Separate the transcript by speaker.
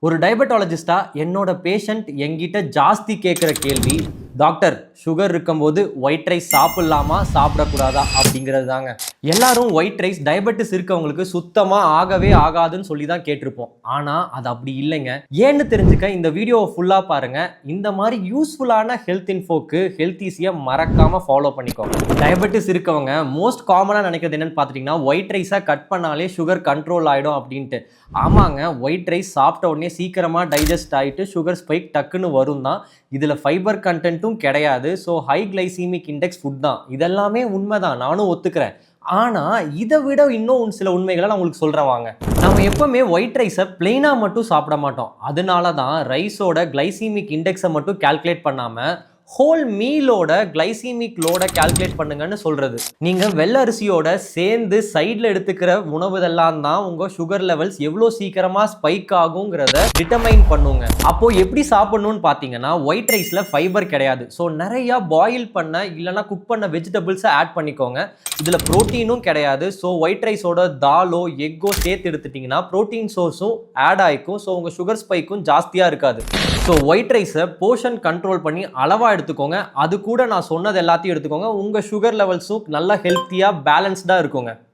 Speaker 1: ஒரு டயபெட்டாலஜிஸ்டா என்னோட பேஷண்ட் என்கிட்ட ஜாஸ்தி கேட்குற கேள்வி, டாக்டர் சுகர் இருக்கும்போது ஒயிட் ரைஸ் சாப்பிடலாமா சாப்பிடக்கூடாதா அப்படிங்கிறது தாங்க. எல்லாரும் ஒயிட் ரைஸ் டயபெட்டிஸ் இருக்கவங்களுக்கு சுத்தமாக ஆகவே ஆகாதுன்னு சொல்லி தான் கேட்டிருப்போம். ஆனால் அது அப்படி இல்லைங்க. ஏன்னு தெரிஞ்சுக்க இந்த வீடியோவை ஃபுல்லாக பாருங்க. இந்த மாதிரி யூஸ்ஃபுல்லான ஹெல்த் இன்ஃபோக்கு ஹெல்த் ஈஸியை மறக்காமல் ஃபாலோ பண்ணிக்கோங்க. டயபெட்டிஸ் இருக்கவங்க மோஸ்ட் காமனாக நினைக்கிறது என்னன்னு பார்த்துட்டிங்கன்னா, ஒயிட் ரைஸை கட் பண்ணாலே சுகர் கண்ட்ரோல் ஆகிடும் அப்படின்ட்டு. ஆமாங்க, ஒயிட் ரைஸ் சாப்பிட்ட உடனே சீக்கிரமாக டைஜஸ்ட் ஆகிட்டு சுகர் ஸ்பைக் டக்குன்னு வரும் தான். இதில் ஃபைபர் கண்டென்ட்டும் கிடையாது. So high glycaemic index food தான். இதெல்லாமே உண்மை தான், நானும் ஒத்துக்கிறேன். ஆனால் இதை விட இன்னும் சில உண்மைகளை நான் உங்களுக்கு சொல்கிறேன் வாங்க. நம்ம எப்பவுமே ஒயிட் ரைஸை பிளெயினாக மட்டும் சாப்பிட மாட்டோம். அதனால தான் ரைஸோட கிளைசீமிக் இண்டெக்ஸை மட்டும் கால்குலேட் பண்ணாமல் ஹோல் மீலோட கிளைசீமிக் லோட கால்குலேட் பண்ணுங்கன்னு சொல்றது. நீங்க வெள்ளை அரிசியோட சேர்ந்து சைட்ல எடுத்துக்கிற உணவுதெல்லாம் தான் உங்க சுகர் லெவல்ஸ் எவ்வளோ சீக்கிரமா ஸ்பைக் ஆகுங்கிறத டிட்டர்மைன் பண்ணுங்க. அப்போ எப்படி சாப்பிடணும்னு பார்த்தீங்கன்னா, ஒயிட் ரைஸ்ல ஃபைபர் கிடையாது. ஸோ நிறைய பாயில் பண்ண இல்லைன்னா குக் பண்ண வெஜிடபிள்ஸை ஆட் பண்ணிக்கோங்க. இதுல புரோட்டீனும் கிடையாது. ஸோ ஒயிட் ரைஸோட தாலோ எக்கோ சேர்த்து எடுத்துட்டீங்கன்னா புரோட்டீன் சோர்ஸும் ஆட் ஆகிக்கும். ஸோ உங்க சுகர் ஸ்பைக்கும் ஜாஸ்தியா இருக்காது. ஸோ ஒயிட் ரைஸை போர்ஷன் கண்ட்ரோல் பண்ணி அளவாக எடுத்துக்கோங்க. அது கூட நான் சொன்னது எல்லாத்தையும் எடுத்துக்கோங்க. உங்கள் சுகர் லெவல்ஸும் நல்லா ஹெல்த்தியாக பேலன்ஸ்டாக இருக்குங்க.